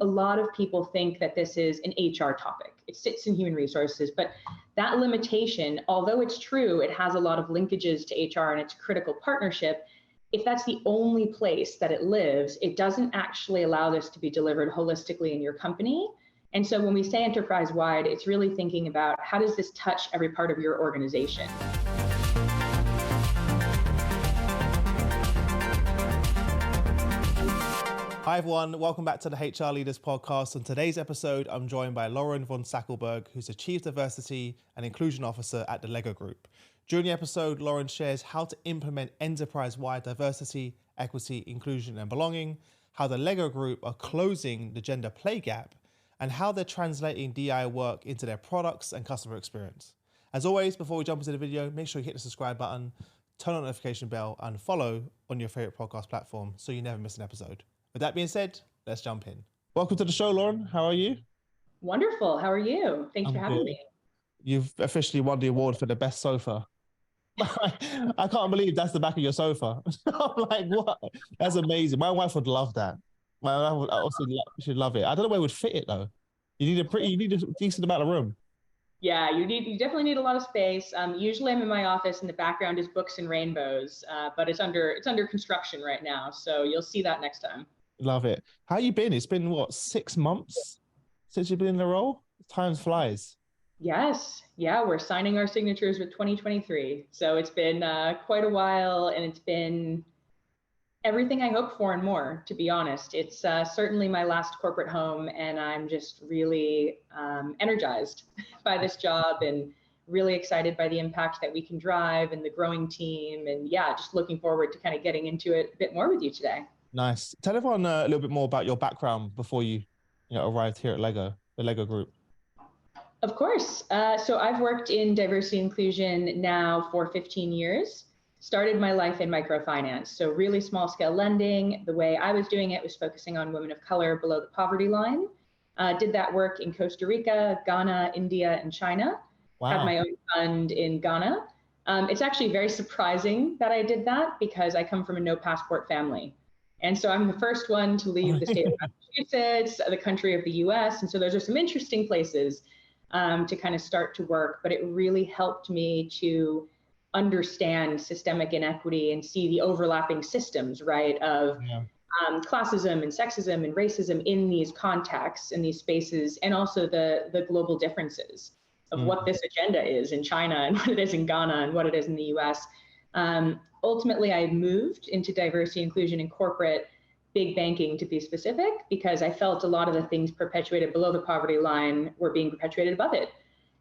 a lot of people think that this is an HR topic. It sits in human resources, but that limitation, although it's true, it has a lot of linkages to HR and it's a critical partnership. If that's the only place that it lives, it doesn't actually allow this to be delivered holistically in your company. And so when we say enterprise-wide, it's really thinking about how does this touch every part of your organization? Hi everyone, welcome back to the HR Leaders Podcast. On today's episode, I'm joined by Lauren von Stackelberg, who's the Chief Diversity and Inclusion Officer at the Lego Group. During the episode, Lauren shares how to implement enterprise-wide diversity, equity, inclusion, and belonging, how the Lego Group are closing the gender pay gap, and how they're translating DE&I work into their products and customer experience. As always, before we jump into the video, make sure you hit the subscribe button, turn on the notification bell, and follow on your favorite podcast platform so you never miss an episode. With that being said, let's jump in. Welcome to the show, Lauren. How are you? Wonderful. How are you? Thanks for having me. You've officially won the award for the best sofa. I can't believe that's the back of your sofa. I'm like, what? That's amazing. My wife would love that. My wife would also she'd love it. I don't know where it would fit it though. You need a decent amount of room. Yeah, you definitely need a lot of space. Usually I'm in my office and the background is books and rainbows, but it's under construction right now. So you'll see that next time. Love it. How you been? It's been what, 6 months since you've been in the role? Time flies. Yes. Yeah, we're signing our signatures with 2023. So it's been quite a while, and it's been everything I hoped for and more, to be honest. It's certainly my last corporate home, and I'm just really energized by this job and really excited by the impact that we can drive and the growing team. And yeah, just looking forward to kind of getting into it a bit more with you today. Nice. Tell everyone a little bit more about your background before you arrived here at the Lego Group. Of course. So I've worked in diversity inclusion now for 15 years. Started my life in microfinance. So really small scale lending. The way I was doing it was focusing on women of color below the poverty line. Did that work in Costa Rica, Ghana, India, and China. Wow. Had my own fund in Ghana. It's actually very surprising that I did that because I come from a no passport family. And so I'm the first one to leave the state of Massachusetts, the country of the US. And so those are some interesting places to kind of start to work, but it really helped me to understand systemic inequity and see the overlapping systems, right, of classism and sexism and racism in these contexts, in these spaces, and also the global differences of what this agenda is in China and what it is in Ghana and what it is in the US. Ultimately, I moved into diversity, inclusion, and corporate big banking, to be specific, because I felt a lot of the things perpetuated below the poverty line were being perpetuated above it.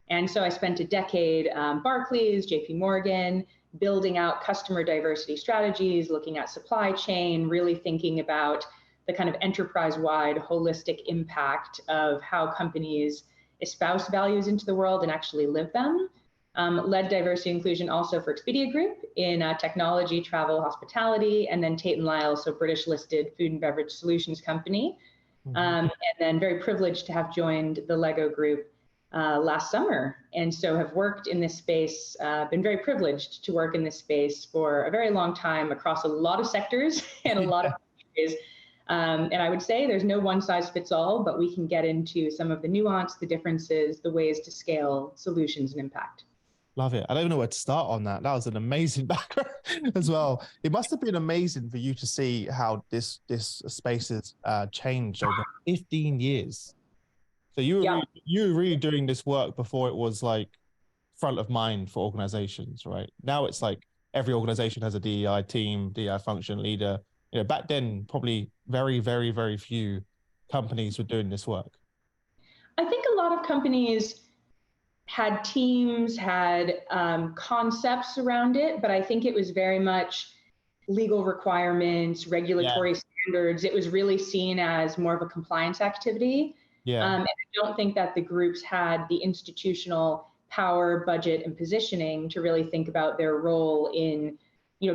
And so I spent a decade, Barclays, JP Morgan, building out customer diversity strategies, looking at supply chain, really thinking about the kind of enterprise-wide holistic impact of how companies espouse values into the world and actually live them. Led diversity inclusion also for Expedia Group in technology, travel, hospitality, and then Tate & Lyle, so British listed food and beverage solutions company. And then very privileged to have joined the Lego Group last summer. And so have worked in this space, been very privileged to work in this space for a very long time across a lot of sectors and a lot of countries. And I would say there's no one size fits all, but we can get into some of the nuance, the differences, the ways to scale solutions and impact. Love it. I don't even know where to start on that. That was an amazing background as well. It must have been amazing for you to see how this space has changed over 15 years. So you were really doing this work before it was like front of mind for organizations, right? Now it's like every organization has a DEI team, DEI function leader. Back then, probably very, very, very few companies were doing this work. I think a lot of companies had teams, had concepts around it, but I think it was very much legal requirements, regulatory standards. It was really seen as more of a compliance activity. And I don't think that the groups had the institutional power, budget, and positioning to really think about their role in,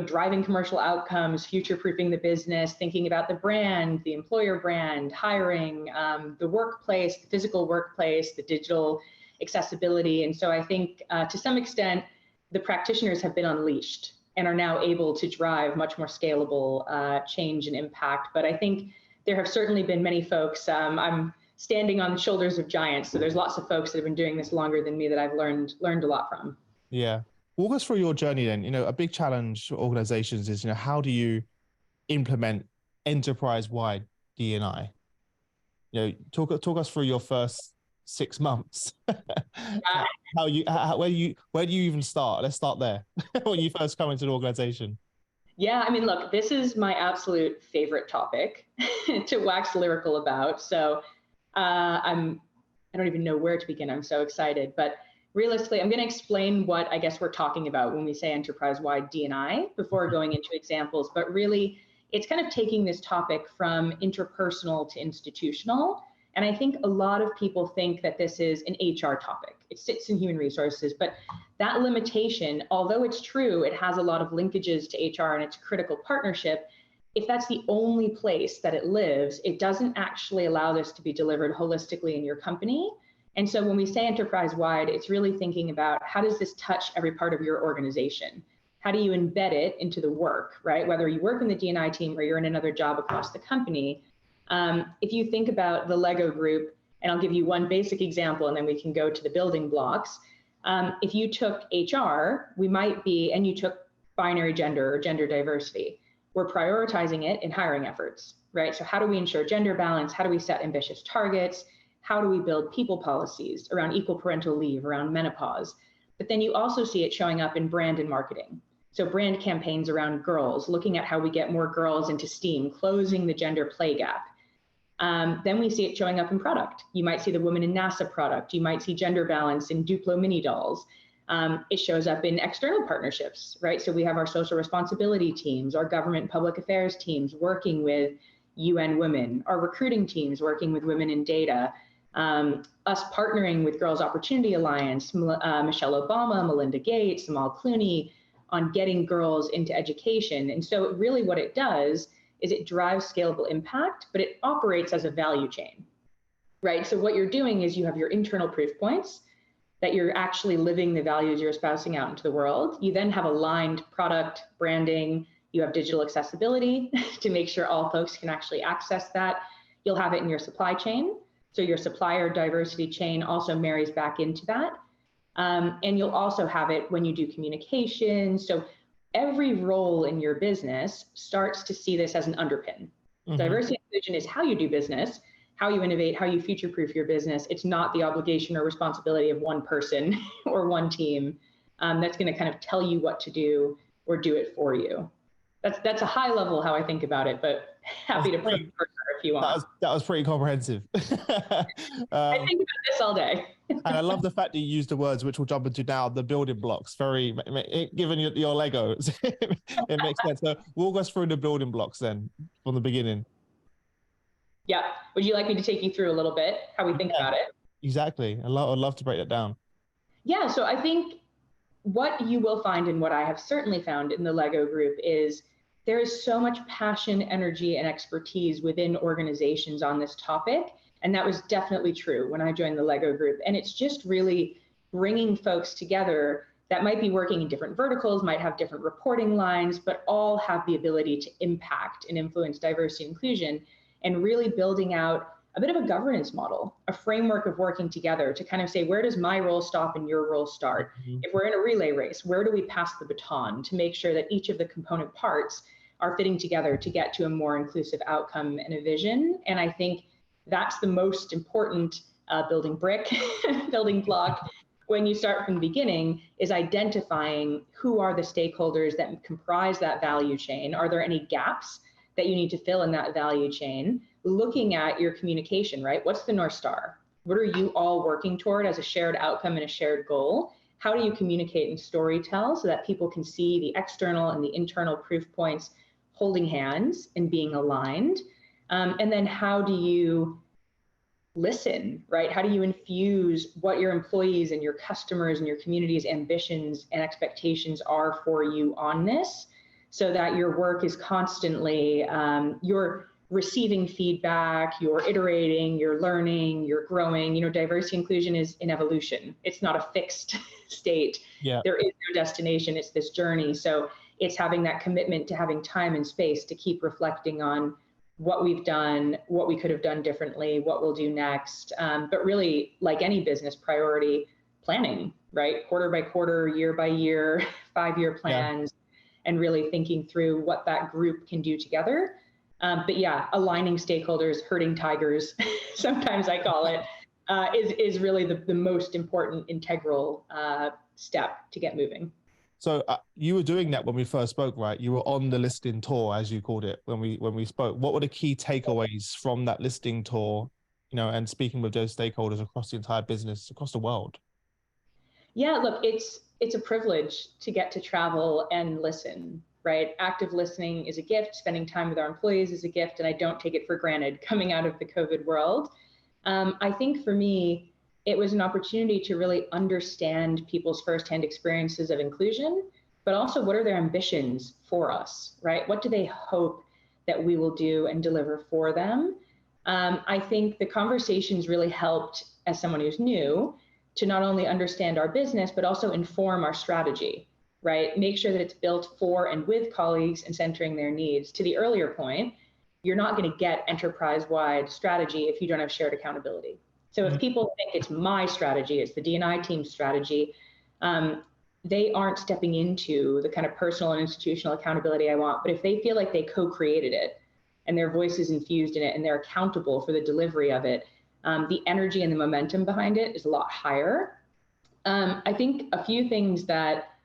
driving commercial outcomes, future-proofing the business, thinking about the brand, the employer brand, hiring, the workplace, the physical workplace, the digital accessibility. And so I think to some extent, the practitioners have been unleashed and are now able to drive much more scalable change and impact. But I think there have certainly been many folks. I'm standing on the shoulders of giants, so there's lots of folks that have been doing this longer than me that I've learned a lot from. Yeah. Walk us through your journey then. A big challenge for organizations is, how do you implement enterprise-wide DE&I? Talk us through your first 6 months. Where do you even start? Let's start there. When you first come into the organization. Yeah, I mean, look, this is my absolute favorite topic to wax lyrical about. So I don't even know where to begin. I'm so excited. But realistically, I'm going to explain what I guess we're talking about when we say enterprise-wide DE&I before going into examples. But really, it's kind of taking this topic from interpersonal to institutional. And I think a lot of people think that this is an HR topic. It sits in human resources, but that limitation, although it's true, it has a lot of linkages to HR and it's a critical partnership. If that's the only place that it lives, it doesn't actually allow this to be delivered holistically in your company. And so when we say enterprise-wide, it's really thinking about how does this touch every part of your organization? How do you embed it into the work, right? Whether you work in the D&I team or you're in another job across the company. If you think about the Lego group, and I'll give you one basic example and then we can go to the building blocks. If you took HR, and you took binary gender or gender diversity, we're prioritizing it in hiring efforts, right? So how do we ensure gender balance? How do we set ambitious targets? How do we build people policies around equal parental leave, around menopause? But then you also see it showing up in brand and marketing. So brand campaigns around girls, looking at how we get more girls into STEAM, closing the gender play gap. Then we see it showing up in product. You might see the Women in NASA product. You might see gender balance in Duplo mini dolls. It shows up in external partnerships, right? So we have our social responsibility teams, our government and public affairs teams working with UN Women, our recruiting teams working with women in data, us partnering with Girls Opportunity Alliance, Michelle Obama, Melinda Gates, Amal Clooney, on getting girls into education. And so really what it does is it drives scalable impact, but it operates as a value chain, right? So what you're doing is you have your internal proof points that you're actually living the values you're espousing out into the world. You then have aligned product, branding, you have digital accessibility to make sure all folks can actually access that. You'll have it in your supply chain. So your supplier diversity chain also marries back into that. And you'll also have it when you do communication. So every role in your business starts to see this as an underpin. Mm-hmm. Diversity and inclusion is how you do business, how you innovate, how you future-proof your business. It's not the obligation or responsibility of one person or one team that's going to kind of tell you what to do or do it for you. That's a high level how I think about it, but happy to put it further if you want. That was pretty comprehensive. I think about this all day. And I love the fact that you used the words, which we'll jump into now, the building blocks. Very, given your Lego, it makes sense. So walk us through the building blocks then from the beginning. Yeah. Would you like me to take you through a little bit how we think about it? Exactly. I'd love to break that down. Yeah. So I think what you will find, and what I have certainly found in the Lego group, is there is so much passion, energy, and expertise within organizations on this topic. And that was definitely true when I joined the Lego group. And it's just really bringing folks together that might be working in different verticals, might have different reporting lines, but all have the ability to impact and influence diversity and inclusion, and really building out a bit of a governance model, a framework of working together to kind of say, where does my role stop and your role start? Mm-hmm. If we're in a relay race, where do we pass the baton to make sure that each of the component parts are fitting together to get to a more inclusive outcome and a vision? And I think that's the most important building brick, building block when you start from the beginning, is identifying who are the stakeholders that comprise that value chain. Are there any gaps that you need to fill in that value chain? Looking at your communication, right? What's the North Star? What are you all working toward as a shared outcome and a shared goal? How do you communicate and storytell so that people can see the external and the internal proof points holding hands and being aligned? And then how do you listen, right? How do you infuse what your employees and your customers and your community's ambitions and expectations are for you on this, so that your work is constantly, you're receiving feedback, you're iterating, you're learning, you're growing. Diversity inclusion is in evolution. It's not a fixed state. Yeah. There is no destination. It's this journey. So it's having that commitment to having time and space to keep reflecting on what we've done, what we could have done differently, what we'll do next. But really, like any business, priority planning, right? Quarter by quarter, year by year, 5-year plans, and really thinking through what that group can do together. But yeah, aligning stakeholders, herding tigers, sometimes I call it, is really the most important integral step to get moving. So you were doing that when we first spoke, right? You were on the listing tour, as you called it, when we spoke. What were the key takeaways from that listing tour, and speaking with those stakeholders across the entire business, across the world? Yeah, look, it's a privilege to get to travel and listen, right? Active listening is a gift. Spending time with our employees is a gift, and I don't take it for granted coming out of the COVID world. I think for me, it was an opportunity to really understand people's firsthand experiences of inclusion, but also what are their ambitions for us, right? What do they hope that we will do and deliver for them? I think the conversations really helped, as someone who's new, to not only understand our business, but also inform our strategy, right? Make sure that it's built for and with colleagues and centering their needs. To the earlier point, you're not going to get enterprise-wide strategy if you don't have shared accountability. So if people think it's my strategy, it's the DE&I team's strategy, they aren't stepping into the kind of personal and institutional accountability I want. But if they feel like they co-created it and their voice is infused in it and they're accountable for the delivery of it, the energy and the momentum behind it is a lot higher. I think a few things that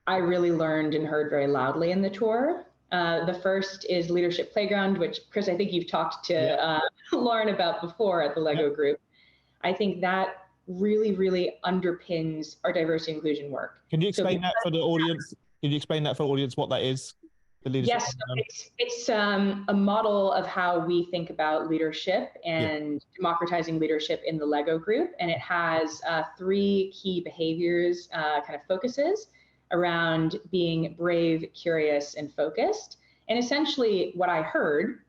I really learned and heard very loudly in the tour. The first is Leadership Playground, which, Chris, I think you've talked to Lauren about before at the Lego Group. I think that really, really underpins our diversity and inclusion work. Can you explain that for the audience? Can you explain that for the audience what that is? The leadership program? It's a model of how we think about leadership and democratizing leadership in the Lego Group. And it has 3 key behaviors, kind of focuses around being brave, curious, and focused. And essentially what I heard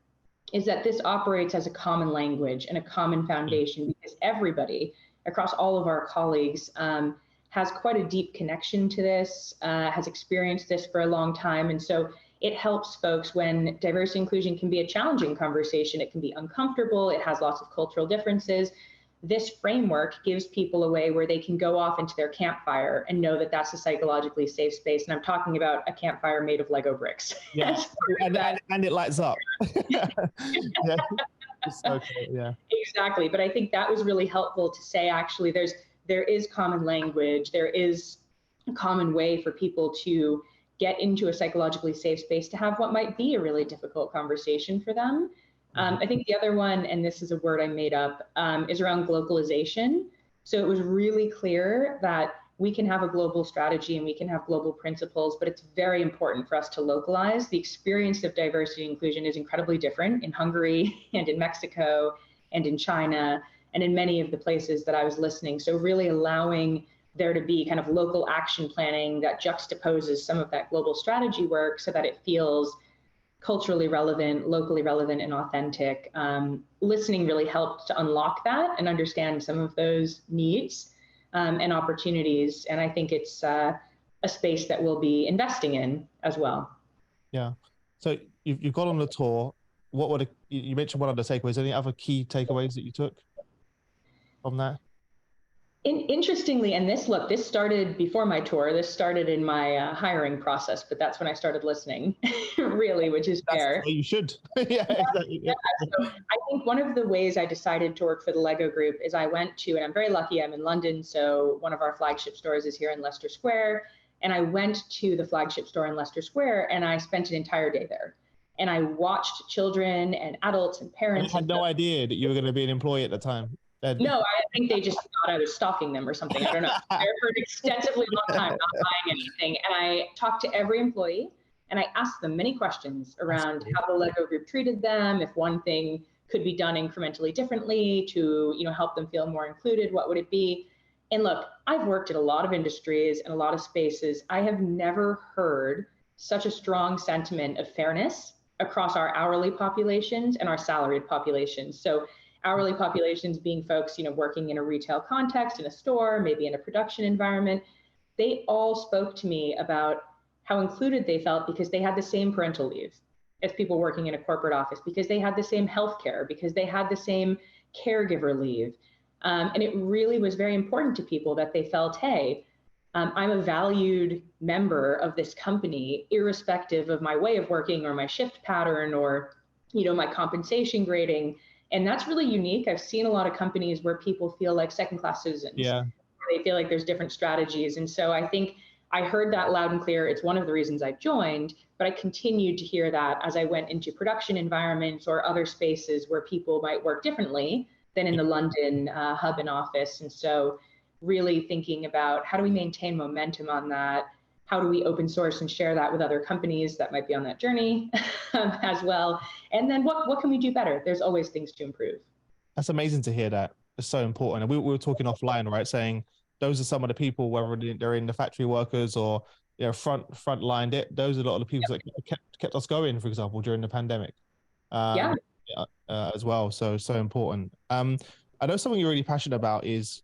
is that this operates as a common language and a common foundation because everybody across all of our colleagues has quite a deep connection to this, has experienced this for a long time. And so it helps folks when diversity inclusion can be a challenging conversation. It can be uncomfortable. It has lots of cultural differences. This framework gives people a way where they can go off into their campfire and know that that's a psychologically safe space. And I'm talking about a campfire made of Lego bricks. Yeah, and it lights up. Yeah. It's so cool. Yeah. Exactly. But I think that was really helpful to say, actually, there is common language. There is a common way for people to get into a psychologically safe space to have what might be a really difficult conversation for them. I think the other one, and this is a word I made up, is around globalization. So it was really clear that we can have a global strategy and we can have global principles, but it's very important for us to localize. The experience of diversity and inclusion is incredibly different in Hungary and in Mexico and in China and in many of the places that I was listening. So really allowing there to be kind of local action planning that juxtaposes some of that global strategy work so that it feels culturally relevant, locally relevant, and authentic. Listening really helped to unlock that and understand some of those needs and opportunities. And I think it's a space that we'll be investing in as well. Yeah. So you've gone on the tour. What were you mentioned one of the takeaways? Any other key takeaways that you took from that? Interestingly, and this started before my tour. This started in my hiring process, but that's when I started listening, really, which is fair. You should. Yeah, exactly. Yeah. So I think one of the ways I decided to work for the Lego Group is I went to, and I'm very lucky, I'm in London, so one of our flagship stores is here in Leicester Square, and I went to the flagship store in Leicester Square, and I spent an entire day there. And I watched children and adults and parents. I had no idea that you were going to be an employee at the time. No, I think they just thought I was stalking them or something. I don't know. I heard extensively long time not buying anything. And I talked to every employee and I asked them many questions around how the Lego Group treated them, if one thing could be done incrementally differently to, help them feel more included, what would it be? And look, I've worked in a lot of industries and a lot of spaces. I have never heard such a strong sentiment of fairness across our hourly populations and our salaried populations. So hourly populations being folks, working in a retail context, in a store, maybe in a production environment, they all spoke to me about how included they felt because they had the same parental leave. as people working in a corporate office because they had the same healthcare, because they had the same caregiver leave. And it really was very important to people that they felt, hey, I'm a valued member of this company, irrespective of my way of working or my shift pattern or, my compensation grading. And that's really unique. I've seen a lot of companies where people feel like second-class citizens. Yeah. They feel like there's different strategies. And so I think I heard that loud and clear. It's one of the reasons I joined, but I continued to hear that as I went into production environments or other spaces where people might work differently than in the London hub and office. And so really thinking about how do we maintain momentum on that? How do we open source and share that with other companies that might be on that journey as well? And then what can we do better? There's always things to improve. That's amazing to hear that. It's so important. And we were talking offline, right? Saying those are some of the people, whether they're in the factory workers or front line, those are a lot of the people that kept us going, for example, during the pandemic. As well. So important. I know something you're really passionate about is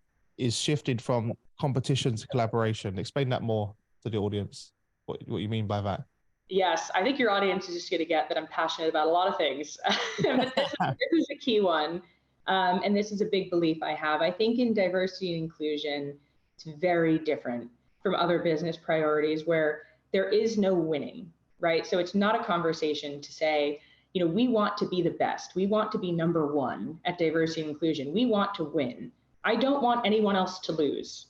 shifted from competition to collaboration. Explain that more to the audience, what you mean by that. Yes, I think your audience is just going to get that I'm passionate about a lot of things. But this is a key one. And this is a big belief I have. I think in diversity and inclusion, it's very different from other business priorities where there is no winning, right? So it's not a conversation to say, we want to be the best. We want to be number one at diversity and inclusion. We want to win. I don't want anyone else to lose,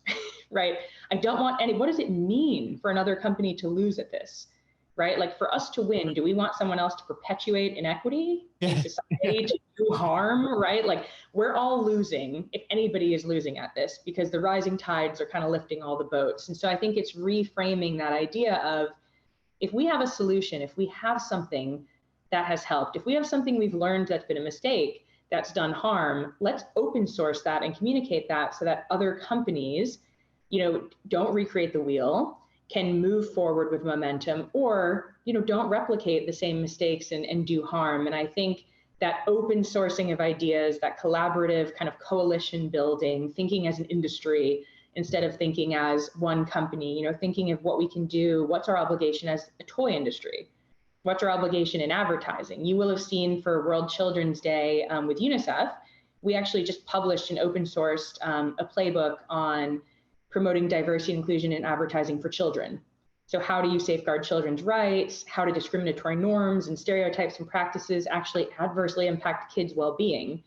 right? I don't want what does it mean for another company to lose at this, right? Like for us to win, do we want someone else to perpetuate inequity in society, to do harm, right? Like we're all losing if anybody is losing at this because the rising tides are kind of lifting all the boats. And so I think it's reframing that idea of if we have a solution, if we have something that has helped, if we have something we've learned that's been a mistake, that's done harm, let's open source that and communicate that so that other companies, don't recreate the wheel, can move forward with momentum, or, don't replicate the same mistakes and do harm. And I think that open sourcing of ideas, that collaborative kind of coalition building, thinking as an industry instead of thinking as one company, thinking of what we can do, what's our obligation as a toy industry? What's our obligation in advertising? You will have seen for World Children's Day with UNICEF, we actually just published and open sourced a playbook on promoting diversity and inclusion in advertising for children. So how do you safeguard children's rights? How do discriminatory norms and stereotypes and practices actually adversely impact kids' well-being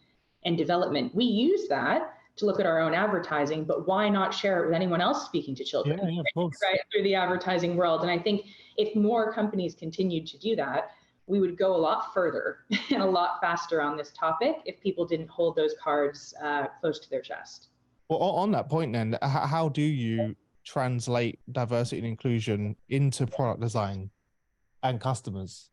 and development? We use that to look at our own advertising, but why not share it with anyone else speaking to children, right, through the advertising world? And I think if more companies continued to do that, we would go a lot further and a lot faster on this topic if people didn't hold those cards close to their chest. Well, on that point then, how do you translate diversity and inclusion into product design and customers?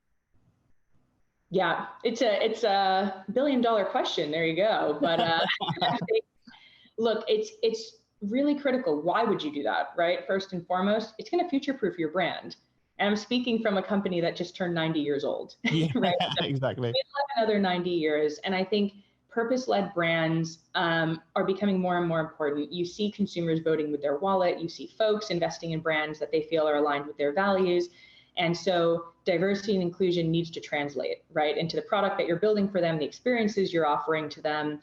Yeah, it's a $1 billion question. There you go. But I think, look, it's really critical. Why would you do that, right? First and foremost, it's going to future-proof your brand. And I'm speaking from a company that just turned 90 years old, right? So exactly. We have another 90 years. And I think purpose-led brands are becoming more and more important. You see consumers voting with their wallet. You see folks investing in brands that they feel are aligned with their values. And so diversity and inclusion needs to translate, right, into the product that you're building for them, the experiences you're offering to them,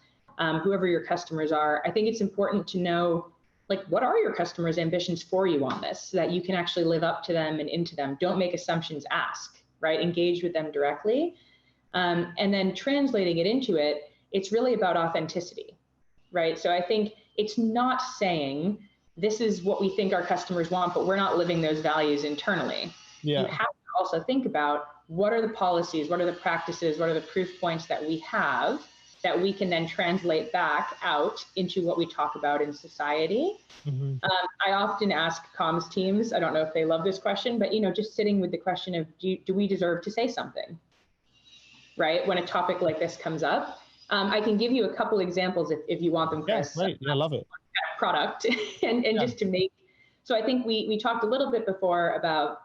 whoever your customers are. I think it's important to know, like, what are your customers' ambitions for you on this so that you can actually live up to them and into them. Don't make assumptions, ask, right? Engage with them directly. And then translating it into it, it's really about authenticity, right? So I think it's not saying this is what we think our customers want, but we're not living those values internally. Yeah. You have to also think about what are the policies, what are the practices, what are the proof points that we have that we can then translate back out into what we talk about in society. Mm-hmm. I often ask comms teams, I don't know if they love this question, but just sitting with the question of do we deserve to say something, right? When a topic like this comes up. I can give you a couple examples if you want them, Chris. Yeah, great. I love it. Product and just to make, so I think we talked a little bit before about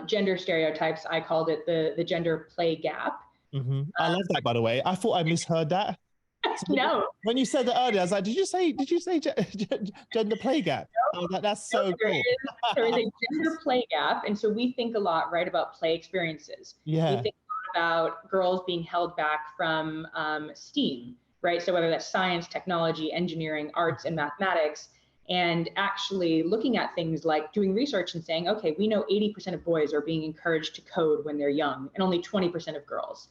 gender stereotypes. I called it the gender play gap. Mm-hmm. I love that, by the way. I thought I misheard that. So no. When you said that earlier, I was like, did you say gender play gap? No. I was like, that's so cool. There is a gender play gap. And so we think a lot, right, about play experiences. Yeah. We think about girls being held back from STEAM, right? So whether that's science, technology, engineering, arts, and mathematics, and actually looking at things like doing research and saying, okay, we know 80% of boys are being encouraged to code when they're young and only 20% of girls.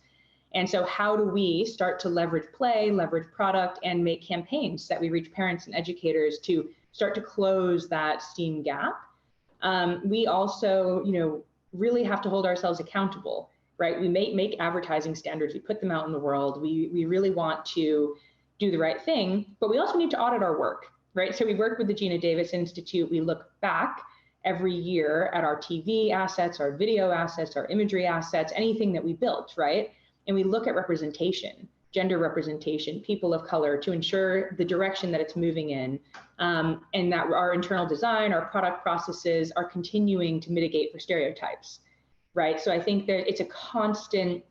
And so how do we start to leverage play, leverage product, and make campaigns that we reach parents and educators to start to close that STEAM gap? We also, really have to hold ourselves accountable, right? We make advertising standards, we put them out in the world. We really want to do the right thing, but we also need to audit our work, right? So we work with the Gina Davis Institute. We look back every year at our TV assets, our video assets, our imagery assets, anything that we built, right? And we look at representation, gender representation, people of color, to ensure the direction that it's moving in, and that our internal design, our product processes are continuing to mitigate for stereotypes, right? So I think that it's a constant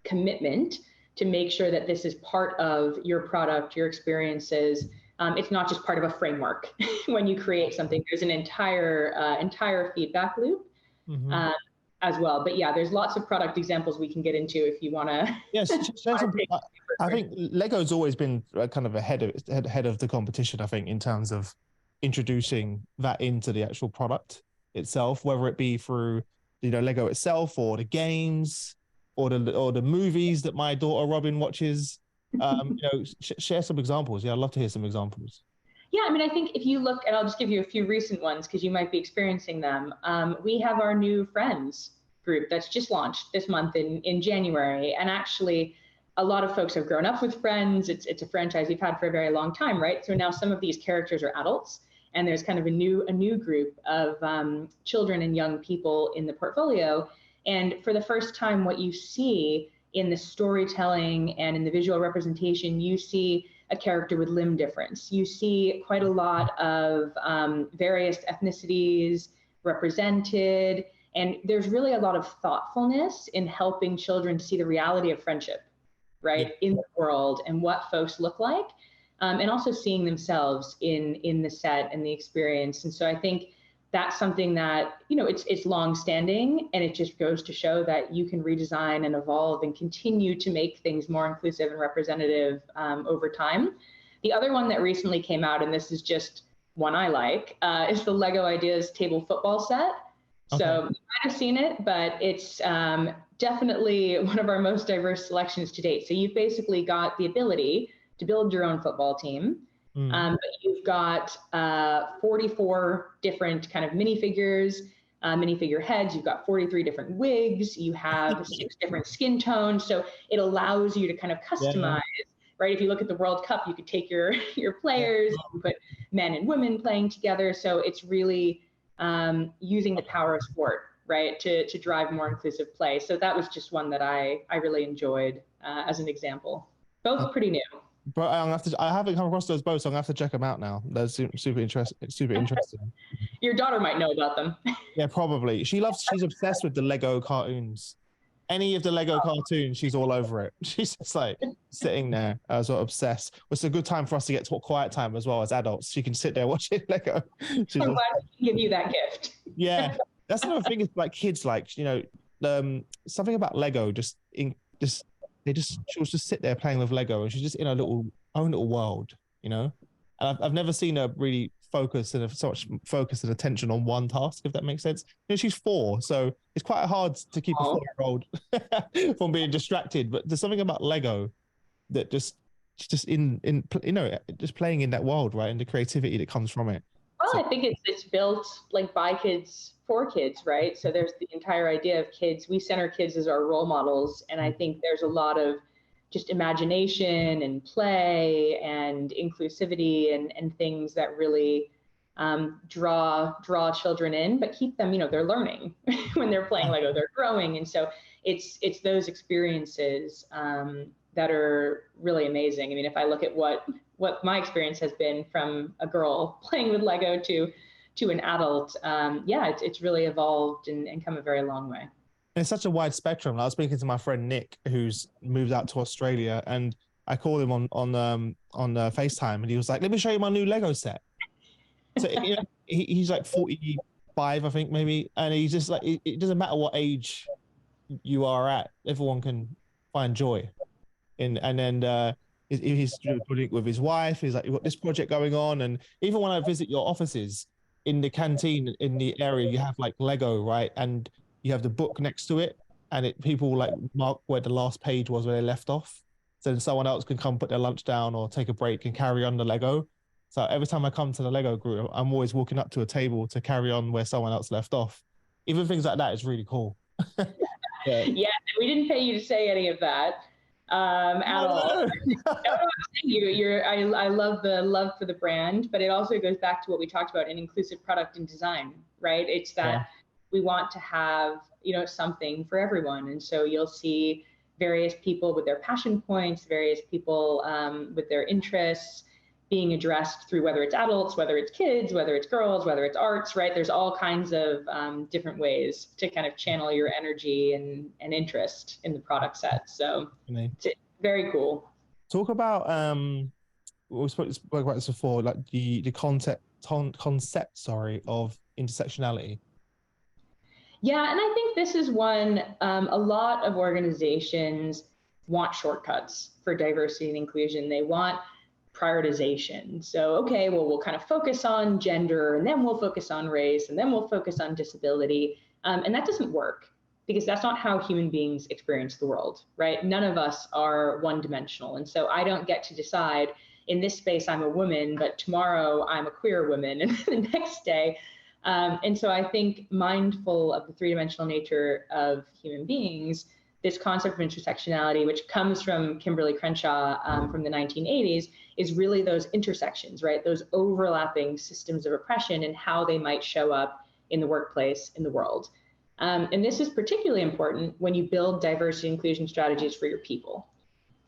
commitment to make sure that this is part of your product, your experiences. It's not just part of a framework. When you create something, there's an entire feedback loop. As well. But yeah, there's lots of product examples we can get into if you want to. Yes, I think Lego's always been kind of ahead of the competition, I think, in terms of introducing that into the actual product itself, whether it be through, Lego itself or the games or the movies that my daughter Robin watches. Share some examples. Yeah, I'd love to hear some examples. Yeah, I mean, I think if you look, and I'll just give you a few recent ones because you might be experiencing them. We have our new Friends group that's just launched this month in January. And actually, a lot of folks have grown up with Friends. It's a franchise we've had for a very long time, right? So now some of these characters are adults, and there's kind of a new group of children and young people in the portfolio. And for the first time, what you see in the storytelling and in the visual representation, you see a character with limb difference. You see quite a lot of various ethnicities represented, and there's really a lot of thoughtfulness in helping children see the reality of friendship, right, in the world and what folks look like, and also seeing themselves in the set and the experience. And so I think that's something that, it's long-standing, and it just goes to show that you can redesign and evolve and continue to make things more inclusive and representative over time. The other one that recently came out, and this is just one I like, is the Lego Ideas table football set. Okay. So you might have seen it, but it's definitely one of our most diverse selections to date. So you've basically got the ability to build your own football team. But you've got 44 different kind of minifigures, minifigure heads. You've got 43 different wigs. You have 6 different skin tones. So it allows you to kind of customize, right? If you look at the World Cup, you could take your players, you put men and women playing together. So it's really using the power of sport, right, to drive more inclusive play. So that was just one that I really enjoyed as an example. Both pretty new. But I haven't come across those both, so I'm gonna have to check them out now. They're super interesting. Your daughter might know about them. Yeah, probably. She's obsessed with the Lego cartoons. Any of the Lego cartoons, she's all over it. She's just like sitting there, sort of obsessed. It's a good time for us to get quiet time as well as adults. She can sit there watching Lego. I'm glad we can give you that gift. Yeah, that's another thing. Is like kids, like something about Lego. She'll just sit there playing with Lego, and she's just in her own little world, And I've never seen her really focus and have so much focus and attention on one task, if that makes sense. She's 4, so it's quite hard to keep a 4-year-old from being distracted. But there's something about Lego that just playing in that world, right, and the creativity that comes from it. Well, so I think it's built like by kids for kids, right? So there's the entire idea of kids. We center kids as our role models, and I think there's a lot of just imagination and play and inclusivity and things that really draw children in, but keep them, they're learning when they're playing Lego, they're growing, and so it's those experiences that are really amazing. I mean, if I look at what my experience has been from a girl playing with Lego to an adult, it's really evolved and come a very long way. It's such a wide spectrum. I was speaking to my friend Nick, who's moved out to Australia, and I called him on FaceTime, and he was like, "Let me show you my new Lego set." So he's like 45, I think, maybe, and he's just like, it doesn't matter what age you are at, everyone can find joy in. And then he's doing it with his wife. He's like, you've got this project going on. And even when I visit your offices in the canteen in the area, you have like Lego, right? And you have the book next to it, and people like mark where the last page was where they left off. So then someone else can come put their lunch down or take a break and carry on the Lego. So every time I come to the Lego group, I'm always walking up to a table to carry on where someone else left off. Even things like that is really cool. Yeah. Yeah, we didn't pay you to say any of that at all. I love the love for the brand, but it also goes back to what we talked about in inclusive product and design, right? It's that we want to have, something for everyone. And so you'll see various people with their passion points, various people with their interests being addressed through whether it's adults, whether it's kids, whether it's girls, whether it's arts, right? There's all kinds of different ways to kind of channel your energy and interest in the product set. So it's very cool. Talk about, we spoke about this before, like the concept, of intersectionality. Yeah, and I think this is one, a lot of organizations want shortcuts for diversity and inclusion. They want prioritization. So, okay, well, we'll kind of focus on gender, and then we'll focus on race, and then we'll focus on disability. And that doesn't work, because that's not how human beings experience the world, right? None of us are one-dimensional. And so I don't get to decide, in this space, I'm a woman, but tomorrow I'm a queer woman, and the next day. And so I think, mindful of the three-dimensional nature of human beings, this concept of intersectionality, which comes from Kimberly Crenshaw from the 1980s, is really those intersections, right? Those overlapping systems of oppression and how they might show up in the workplace, in the world. And this is particularly important when you build diversity and inclusion strategies for your people.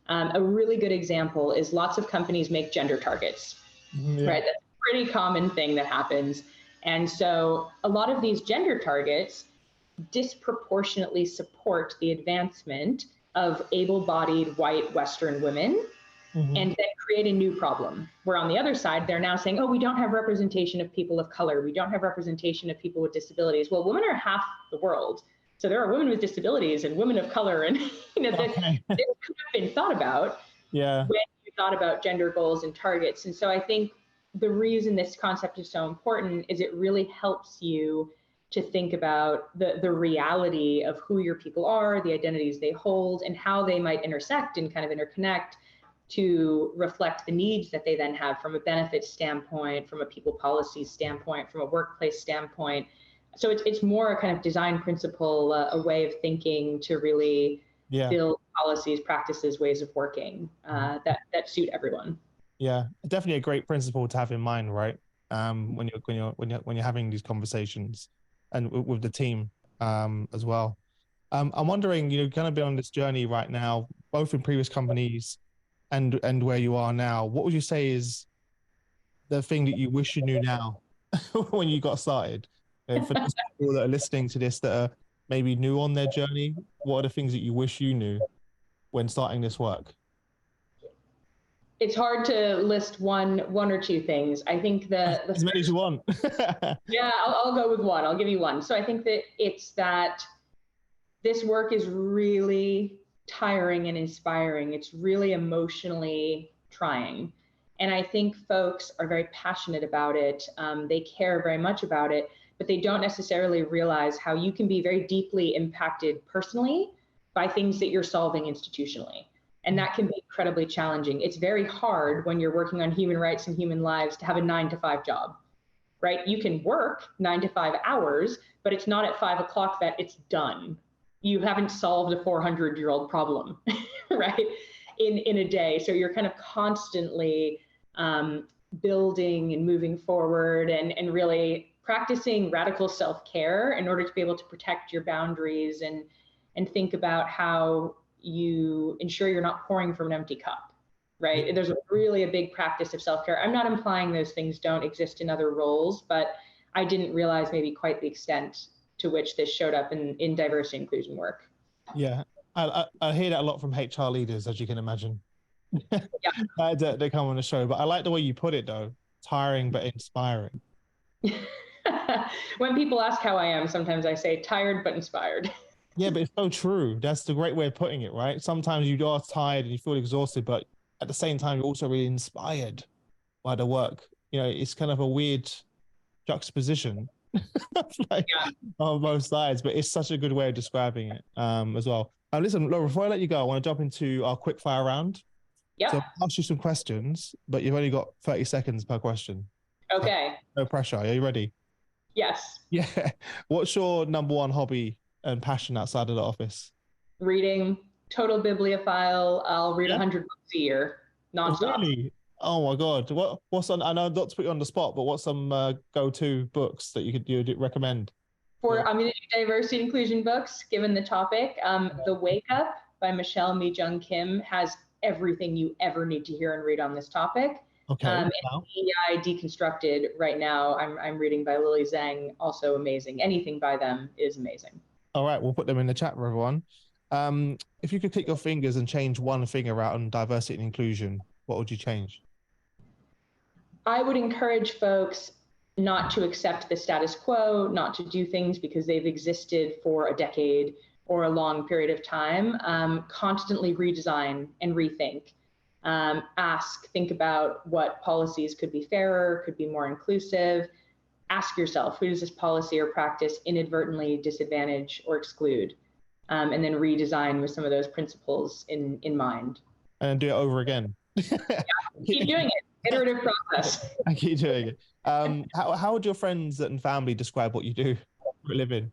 A really good example is lots of companies make gender targets, right? That's a pretty common thing that happens. And so a lot of these gender targets disproportionately support the advancement of able-bodied white Western women, and then create a new problem, where on the other side, they're now saying, oh, we don't have representation of people of color. We don't have representation of people with disabilities. Well, women are half the world. So there are women with disabilities and women of color, and this could have been thought about when you thought about gender goals and targets. And so I think the reason this concept is so important is it really helps you to think about the reality of who your people are, the identities they hold, and how they might intersect and kind of interconnect to reflect the needs that they then have from a benefits standpoint, from a people policy standpoint, from a workplace standpoint. So it's more a kind of design principle, a way of thinking to really build policies, practices, ways of working that suit everyone. Yeah, definitely a great principle to have in mind, right? When you're having these conversations, and with the team as well. I'm wondering, kind of been on this journey right now, both in previous companies and where you are now. What would you say is the thing that you wish you knew now when you got started? And for those people that are listening to this that are maybe new on their journey, what are the things that you wish you knew when starting this work? It's hard to list one or two things. I think as many as you want. Yeah, I'll go with one. I'll give you one. So I think that it's that this work is really tiring and inspiring. It's really emotionally trying. And I think folks are very passionate about it. They care very much about it, but they don't necessarily realize how you can be very deeply impacted personally by things that you're solving institutionally. And that can be incredibly challenging. It's very hard when you're working on human rights and human lives to have a 9-to-5 job, right? You can work 9 to 5 hours, but it's not at 5 o'clock that it's done. You haven't solved a 400-year-old problem, right? In a day. So you're kind of constantly building and moving forward and really practicing radical self-care in order to be able to protect your boundaries and think about how you ensure you're not pouring from an empty cup, right? There's really a big practice of self-care. I'm not implying those things don't exist in other roles, but I didn't realize maybe quite the extent to which this showed up in diversity and inclusion work. Yeah, I hear that a lot from HR leaders, as you can imagine. They come on the show, but I like the way you put it though, tiring but inspiring. When people ask how I am, sometimes I say tired but inspired. Yeah, but it's so true. That's the great way of putting it, right? Sometimes you are tired and you feel exhausted, but at the same time, you're also really inspired by the work. It's kind of a weird juxtaposition like Yeah. on both sides, but it's such a good way of describing it as well. Listen, Laura, before I let you go, I want to jump into our quick fire round. Yep. So I'll ask you some questions, but you've only got 30 seconds per question. Okay. No pressure. Are you ready? Yes. Yeah. What's your number one hobby and passion outside of the office? Reading, total bibliophile. I'll read Yeah. 100 books a year, nonstop. Really? Oh my God. What's on? I know not to put you on the spot, but what's some go-to books that you'd recommend? I'm going to do diversity and inclusion books, given the topic. The Wake Up by Michelle Mi-Jung Kim has everything you ever need to hear and read on this topic. Okay. And DE&I Deconstructed right now, I'm reading by Lily Zhang, also amazing. Anything by them is amazing. All right, we'll put them in the chat for everyone. If you could click your fingers and change one thing around diversity and inclusion, what would you change? I would encourage folks not to accept the status quo, not to do things because they've existed for a decade or a long period of time. Constantly redesign and rethink. Think about what policies could be fairer, could be more inclusive. Ask yourself, who does this policy or practice inadvertently disadvantage or exclude? And then redesign with some of those principles in mind. And do it over again. Yeah, keep doing it. Iterative process. I keep doing it. How would your friends and family describe what you do for a living?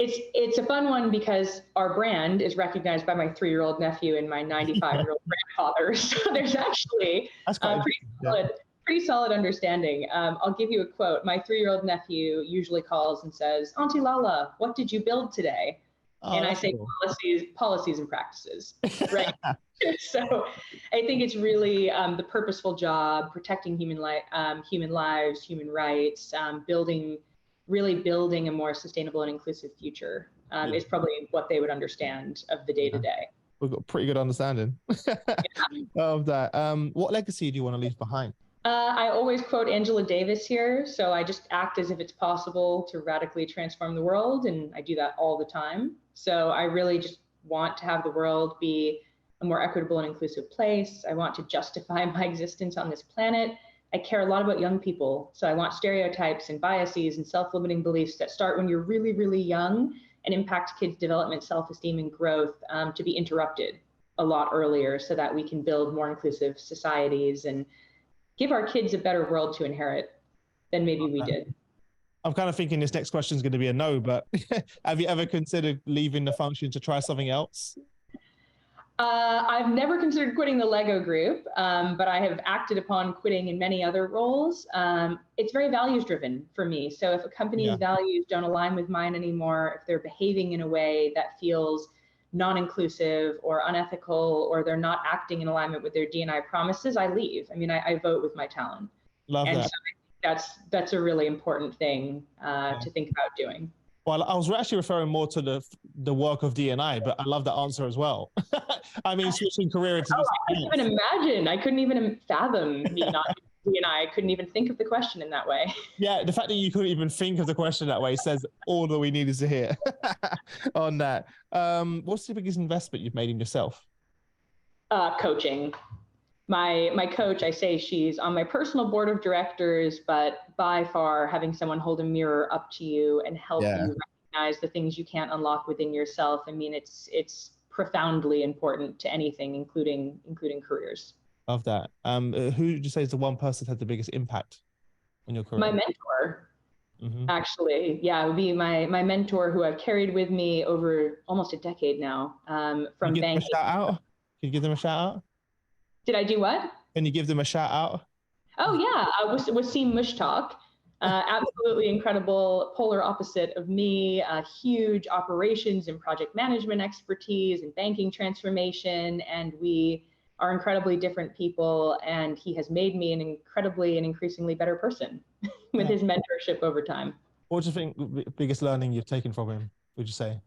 It's a fun one because our brand is recognized by my 3-year-old nephew and my 95-year-old grandfather. So there's actually a pretty solid understanding. I'll give you a quote. My 3-year-old nephew usually calls and says, "Auntie Lala, what did you build today?" And I say cool. policies and practices, right? So I think it's really the purposeful job, protecting human lives, human rights, really building a more sustainable and inclusive future is probably what they would understand of the day-to-day. We've got a pretty good understanding of that. What legacy do you want to leave behind? I always quote Angela Davis here. So I just act as if it's possible to radically transform the world. And I do that all the time. So I really just want to have the world be a more equitable and inclusive place. I want to justify my existence on this planet. I care a lot about young people. So I want stereotypes and biases and self-limiting beliefs that start when you're really, really young and impact kids' development, self-esteem, and growth to be interrupted a lot earlier so that we can build more inclusive societies and give our kids a better world to inherit than maybe we did. I'm kind of thinking this next question is going to be a no, but have you ever considered leaving the function to try something else? I've never considered quitting the Lego group, but I have acted upon quitting in many other roles. It's very values driven for me. So if a company's values don't align with mine anymore, if they're behaving in a way that feels non-inclusive or unethical, or they're not acting in alignment with their D&I promises, I leave. I mean, I vote with my talent. Love that. So that's a really important thing to think about doing. Well, I was actually referring more to the work of D&I, but I love that answer as well. I mean, switching career into I couldn't even imagine. I couldn't even fathom me not D&I. I couldn't even think of the question in that way. Yeah, the fact that you couldn't even think of the question that way says all that we needed to hear on that. What's the biggest investment you've made in yourself? Coaching. My coach, I say she's on my personal board of directors, but by far having someone hold a mirror up to you and help you recognize the things you can't unlock within yourself. I mean, it's profoundly important to anything, including careers. Love that. Who would you say is the one person that had the biggest impact on your career? My mentor, actually. Yeah, it would be my mentor who I've carried with me over almost a decade now. From banking. Can you give them a shout out? Did I do what? Can you give them a shout out? Oh yeah, Wasim Mushtaq. Absolutely incredible, polar opposite of me, huge operations and project management expertise and banking transformation. And we are incredibly different people. And he has made me an incredibly and increasingly better person with his mentorship over time. What do you think the biggest learning you've taken from him, would you say?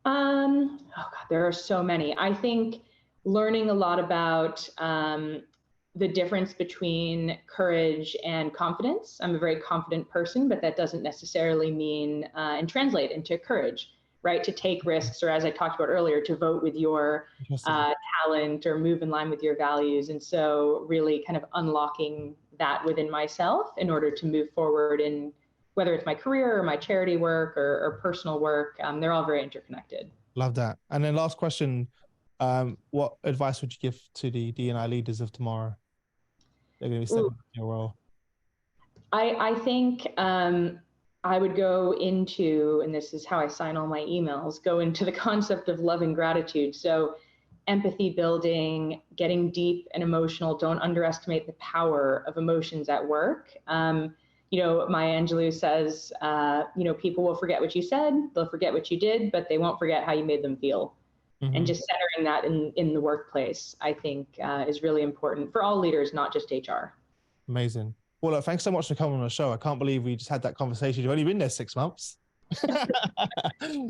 Oh God, there are so many. I think learning a lot about the difference between courage and confidence. I'm a very confident person, but that doesn't necessarily mean and translate into courage. right? To take risks, or as I talked about earlier, to vote with your talent or move in line with your values. And so really kind of unlocking that within myself in order to move forward in whether it's my career or my charity work or personal work. They're all very interconnected. Love that. And then last question, what advice would you give to the DE&I leaders of tomorrow? They're going to be stepping into your role. I think I would go into, and this is how I sign all my emails, go into the concept of love and gratitude. So empathy building, getting deep and emotional. Don't underestimate the power of emotions at work. Maya Angelou says, people will forget what you said, they'll forget what you did, but they won't forget how you made them feel. Mm-hmm. And just centering that in the workplace, I think is really important for all leaders, not just HR. Amazing. Well, look, thanks so much for coming on the show. I can't believe we just had that conversation. You've only been there 6 months.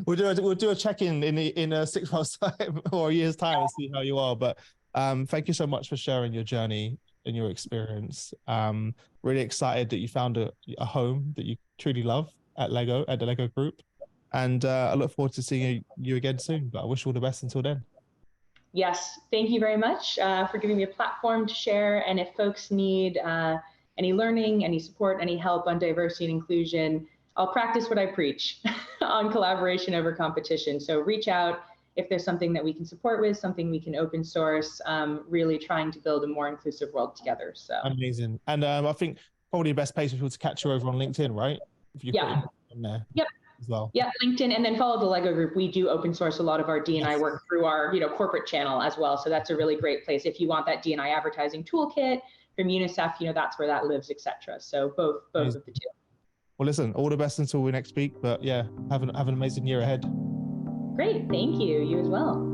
We'll do a check-in in 6 months' time or a year's time and see how you are. But thank you so much for sharing your journey and your experience. Really excited that you found a home that you truly love at the Lego Group. And I look forward to seeing you again soon. But I wish you all the best until then. Yes, thank you very much for giving me a platform to share. And if folks need any learning, any support, any help on diversity and inclusion, I'll practice what I preach on collaboration over competition. So reach out if there's something that we can support with, something we can open source, really trying to build a more inclusive world together. So amazing. And I think probably the best place for people to catch you over on LinkedIn, right? If you put it on there. Yep. As well. Yeah, LinkedIn, and then follow the Lego Group. We do open source a lot of our DE&I work through our corporate channel as well. So that's a really great place. If you want that DE&I advertising toolkit from UNICEF, that's where that lives, etc. So both of the two. Well, listen, all the best until we next speak. But yeah, have an amazing year ahead. Great, thank you. You as well.